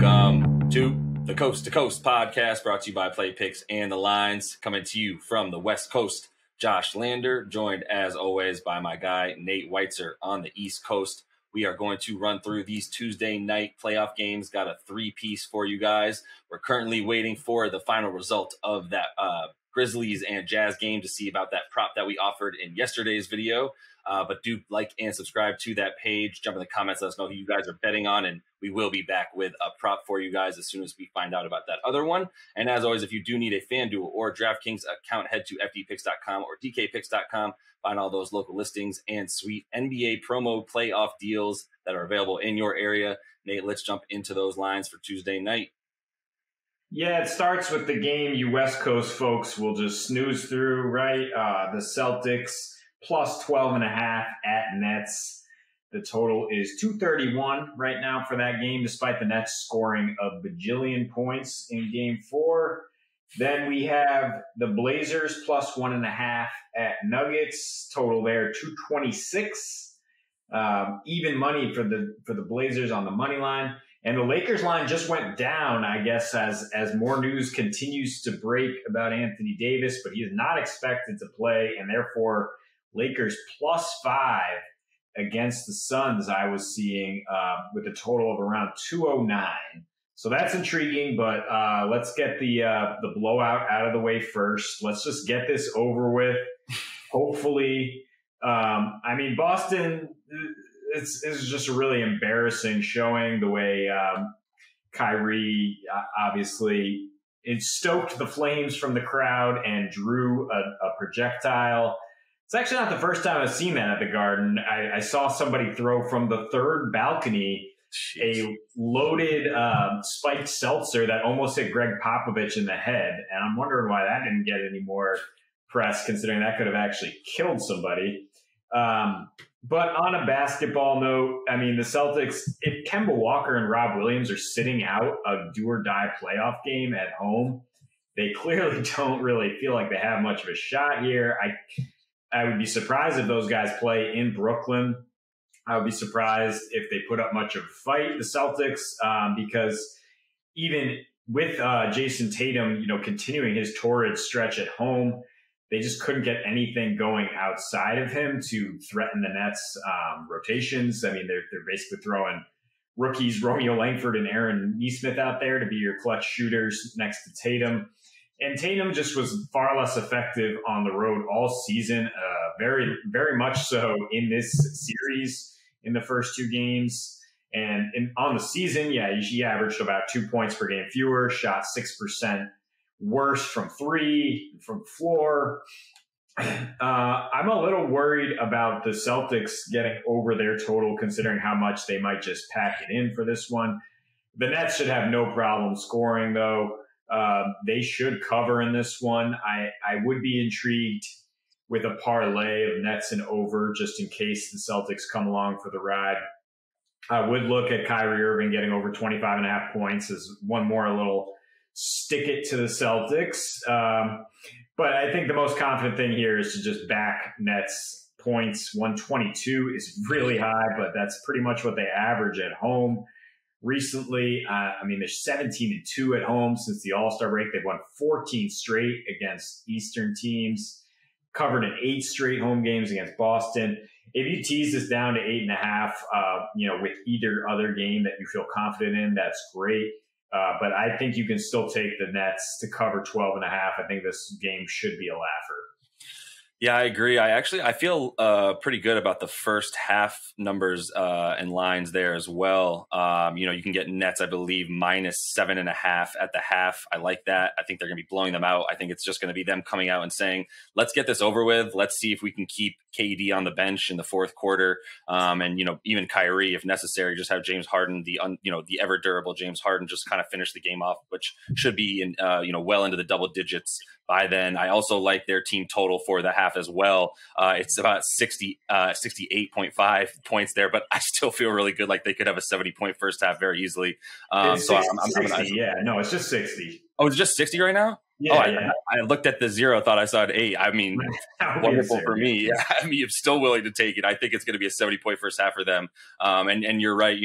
Welcome to the Coast to Coast podcast, brought to you by Play Picks and the Lines, coming to you from the West Coast. Josh Lander, joined as always by my guy Nate Weitzer on the East Coast. We are going to run through these Tuesday night playoff games. Got a three-piece for you guys. We're currently waiting for the final result of that Grizzlies and Jazz game to see about that prop that we offered in yesterday's video. But do like and subscribe to that page. Jump in the comments, let us know who you guys are betting on, and we will be back with a prop for you guys as soon as we find out about that other one. And as always, if you do need a FanDuel or DraftKings account, head to fdpicks.com or dkpicks.com. Find all those local listings and sweet NBA promo playoff deals that are available in your area. Nate, let's jump into those lines for Tuesday night. Yeah, it starts with the game you West Coast folks will just snooze through, right? The Celtics plus 12.5 at Nets. The total is 231 right now for that game, despite the Nets scoring a bajillion points in game 4. Then we have the Blazers plus 1.5 at Nuggets. Total there 226. Even money for the Blazers on the money line. And the Lakers line just went down, I guess, as more news continues to break about Anthony Davis, but he is not expected to play, and therefore Lakers plus 5 against the Suns, I was seeing, with a total of around 209. So that's intriguing, but let's get the blowout out of the way first. Let's just get this over with. Hopefully, Boston, it's just a really embarrassing showing the way Kyrie obviously it stoked the flames from the crowd and drew a projectile. It's actually not the first time I've seen that at the Garden. I saw somebody throw from the third balcony a loaded spiked seltzer that almost hit Greg Popovich in the head. And I'm wondering why that didn't get any more press, considering that could have actually killed somebody. But on a basketball note, the Celtics, if Kemba Walker and Rob Williams are sitting out a do-or-die playoff game at home, they clearly don't really feel like they have much of a shot here. I would be surprised if those guys play in Brooklyn. I would be surprised if they put up much of a fight, the Celtics, because even with Jason Tatum, continuing his torrid stretch at home, they just couldn't get anything going outside of him to threaten the Nets' rotations. They're basically throwing rookies Romeo Langford and Aaron Nesmith out there to be your clutch shooters next to Tatum. And Tatum just was far less effective on the road all season, very, very much so in this series in the first 2 games. And on the season, he averaged about 2 points per game fewer, shot 6% worse from 3, from floor. I'm a little worried about the Celtics getting over their total, considering how much they might just pack it in for this one. The Nets should have no problem scoring, though. They should cover in this one. I would be intrigued with a parlay of Nets and over, just in case the Celtics come along for the ride. I would look at Kyrie Irving getting over 25.5 points as one more little stick it to the Celtics. But I think the most confident thing here is to just back Nets points. 122 is really high, but that's pretty much what they average at home. Recently, they're 17-2 at home since the All-Star break. They've won 14 straight against Eastern teams, covered in 8 straight home games against Boston. If you tease this down to 8.5, with either other game that you feel confident in, that's great. But I think you can still take the Nets to cover 12.5. I think this game should be a laugher. Yeah, I agree. I feel pretty good about the first half numbers and lines there as well. You can get Nets, I believe, minus 7.5 at the half. I like that. I think they're going to be blowing them out. I think it's just going to be them coming out and saying, let's get this over with. Let's see if we can keep KD on the bench in the fourth quarter. And, even Kyrie, if necessary, just have James Harden, the ever durable James Harden, just kind of finish the game off, which should be in, well into the double digits by then. I also like their team total for the half as well. It's about 68.5 points there, but I still feel really good. Like they could have a 70-point first half very easily. It's 60. Yeah, no, it's just 60. Oh, it's just 60 right now? Oh, Yeah, yeah. I looked at the 0, thought I saw an 8. I mean, wonderful for me. Yeah, I mean, I'm still willing to take it. I think it's going to be a 70-point first half for them. And you're right.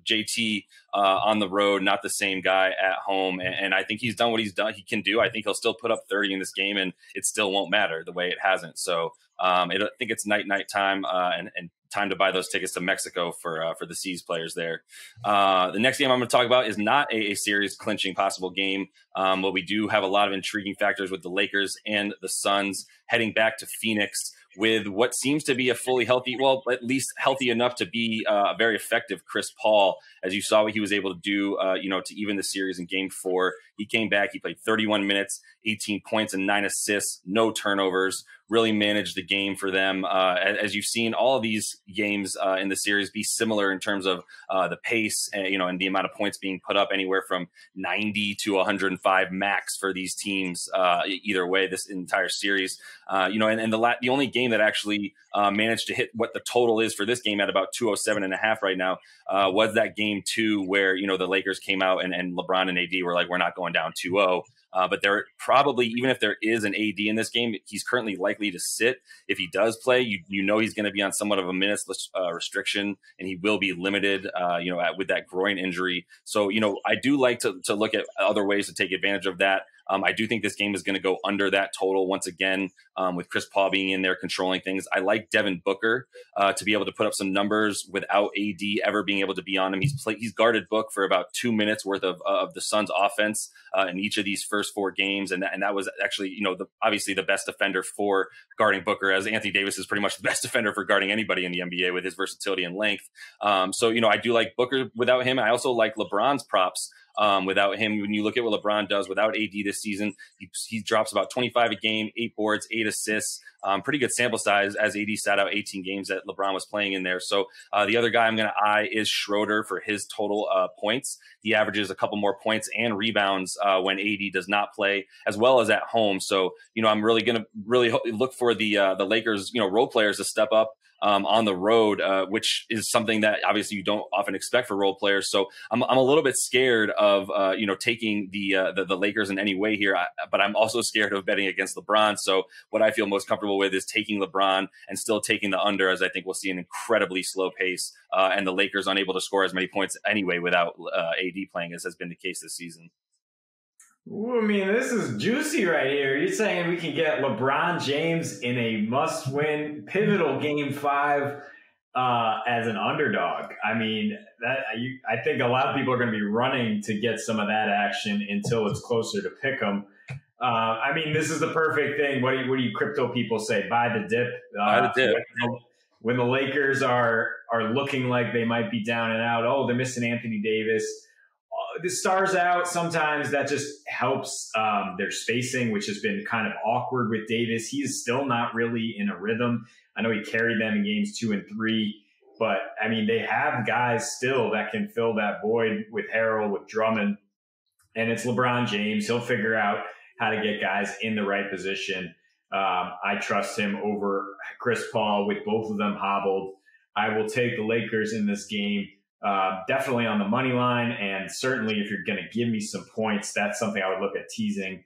JT on the road, not the same guy at home. And I think he's done what he can do. I think he'll still put up 30 in this game, and it still won't matter the way it hasn't. So I think it's night time and time to buy those tickets to Mexico for the C's players there. The next game I'm going to talk about is not a series clinching possible game, but we do have a lot of intriguing factors with the Lakers and the Suns heading back to Phoenix with what seems to be a fully healthy, well, at least healthy enough to be a very effective Chris Paul. As you saw what he was able to do, to even the series in Game 4. He came back, he played 31 minutes, 18 points and 9 assists, no turnovers, really managed the game for them. As you've seen, all of these games in the series be similar in terms of the pace, and the amount of points being put up, anywhere from 90 to 105 max for these teams. Either way, this entire series, and the only game that actually managed to hit what the total is for this game at about 207.5 right now was that Game 2 where the Lakers came out and LeBron and AD were like, we're not going down 2-0. But there probably, even if there is an AD in this game, he's currently likely to sit. If he does play, he's going to be on somewhat of a minutes restriction, and he will be limited, with that groin injury. So, I do like to look at other ways to take advantage of that. I do think this game is going to go under that total once again, with Chris Paul being in there controlling things. I like Devin Booker to be able to put up some numbers without AD ever being able to be on him. He's guarded Book for about 2 minutes worth of the Suns offense in each of these first 4 games, and that was actually obviously the best defender for guarding Booker, as Anthony Davis is pretty much the best defender for guarding anybody in the NBA with his versatility and length. So I do like Booker without him. I also like LeBron's props. Without him, when you look at what LeBron does without AD this season, he drops about 25 a game, 8 boards, 8 assists. Pretty good sample size, as AD sat out 18 games that LeBron was playing in there. So the other guy I'm going to eye is Schroeder for his total points. He averages a couple more points and rebounds when AD does not play, as well as at home. So I'm really going to look for the Lakers role players to step up on the road, which is something that obviously you don't often expect for role players. So I'm a little bit scared of taking the Lakers in any way here, but I'm also scared of betting against LeBron. So what I feel most comfortable with is taking LeBron and still taking the under, as I think we'll see an incredibly slow pace and the Lakers unable to score as many points anyway without AD playing, as has been the case this season. Ooh, I mean, this is juicy right here. You're saying we can get LeBron James in a must-win, pivotal Game 5 as an underdog. I mean, I think a lot of people are going to be running to get some of that action until it's closer to pick 'em. I mean, this is the perfect thing. What do you crypto people say? Buy the dip. Buy the dip. When the Lakers are looking like they might be down and out. Oh, they're missing Anthony Davis. The stars out, sometimes that just helps their spacing, which has been kind of awkward with Davis. He is still not really in a rhythm. I know he carried them in games 2 and 3, but I mean, they have guys still that can fill that void with Harrell, with Drummond, and it's LeBron James. He'll figure out how to get guys in the right position. I trust him over Chris Paul with both of them hobbled. I will take the Lakers in this game. Definitely on the money line, and certainly if you're going to give me some points, that's something I would look at teasing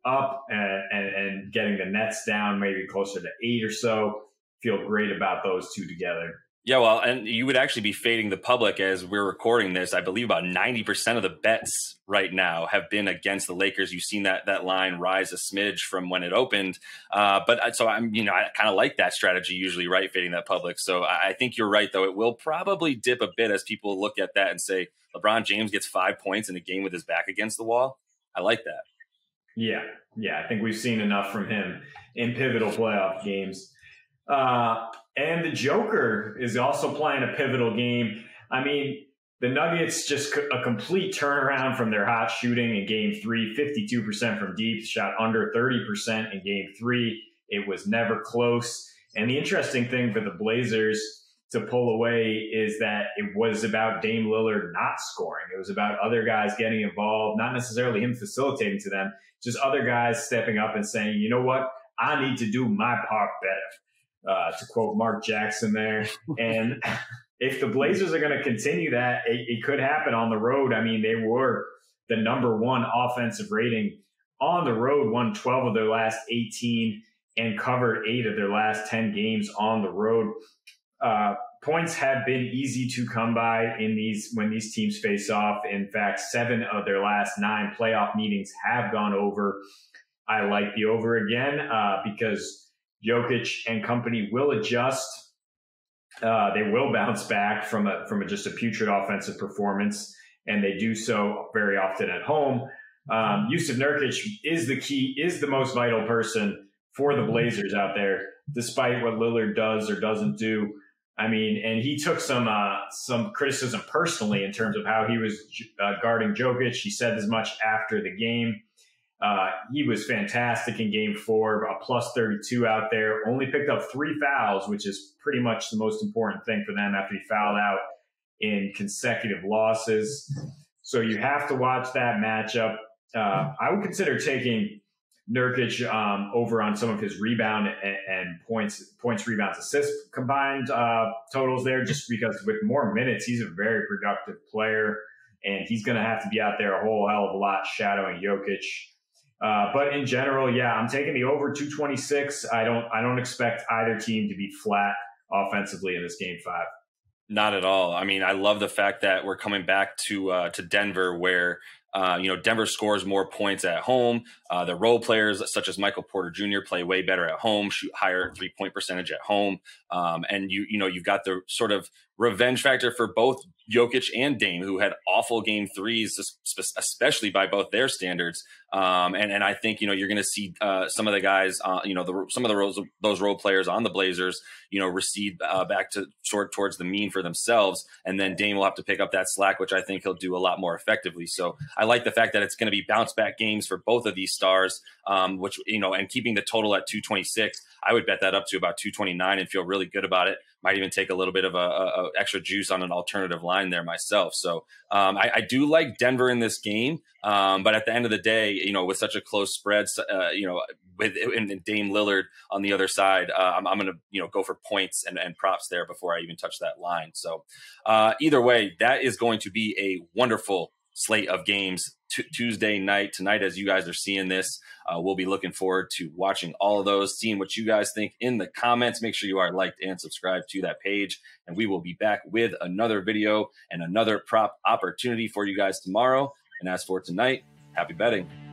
up and getting the Nets down maybe closer to 8 or so. Feel great about those two together. Yeah, well, and you would actually be fading the public as we're recording this. I believe about 90% of the bets right now have been against the Lakers. You've seen that line rise a smidge from when it opened. I kind of like that strategy usually, right? Fading that public. So I think you're right, though. It will probably dip a bit as people look at that and say, LeBron James gets 5 points in a game with his back against the wall. I like that. Yeah. I think we've seen enough from him in pivotal playoff games. And the Joker is also playing a pivotal game. I mean, the Nuggets just a complete turnaround from their hot shooting in Game 3, 52% from deep, shot under 30% in Game 3. It was never close. And the interesting thing for the Blazers to pull away is that it was about Dame Lillard not scoring. It was about other guys getting involved, not necessarily him facilitating to them, just other guys stepping up and saying, you know what, I need to do my part better. To quote Mark Jackson there. And if the Blazers are going to continue that, it could happen on the road. I mean, they were the number 1 offensive rating on the road, won 12 of their last 18 and covered 8 of their last 10 games on the road. Points have been easy to come by when these teams face off. In fact, 7 of their last 9 playoff meetings have gone over. I like the over again because Jokic and company will adjust. They will bounce back from just a putrid offensive performance, and they do so very often at home. Jusuf Nurkic is the most vital person for the Blazers out there, despite what Lillard does or doesn't do. I mean, and he took some criticism personally in terms of how he was guarding Jokic. He said as much after the game. He was fantastic in game 4, a plus 32 out there, only picked up 3 fouls, which is pretty much the most important thing for them after he fouled out in consecutive losses. So you have to watch that matchup. I would consider taking Nurkic over on some of his rebound and points, rebounds, assists combined totals there, just because with more minutes, he's a very productive player, and he's going to have to be out there a whole hell of a lot shadowing Jokic. But in general, yeah, I'm taking the over 226. I don't expect either team to be flat offensively in this game 5. Not at all. I mean, I love the fact that we're coming back to Denver, where Denver scores more points at home. The role players such as Michael Porter Jr. play way better at home, shoot higher 3-point percentage at home, and you've got the sort of revenge factor for both Jokic and Dame, who had awful game 3s, especially by both their standards. And I think you're going to see some of the guys, some of those role players on the Blazers, recede back to towards the mean for themselves, and then Dame will have to pick up that slack, which I think he'll do a lot more effectively. So I like the fact that it's going to be bounce back games for both of these stars, which and keeping the total at 226. I would bet that up to about 229 and feel really good about it. Might even take a little bit of a extra juice on an alternative line there myself. So I do like Denver in this game, but at the end of the day, with such a close spread, with Dame Lillard on the other side, I'm going to go for points and props there before I even touch that line. So either way, that is going to be a wonderful slate of games Tuesday night tonight. As you guys are seeing this, we'll be looking forward to watching all of those, seeing what you guys think in the comments. Make sure you are liked and subscribed to that page, and we will be back with another video and another prop opportunity for you guys tomorrow. And as for tonight, happy betting.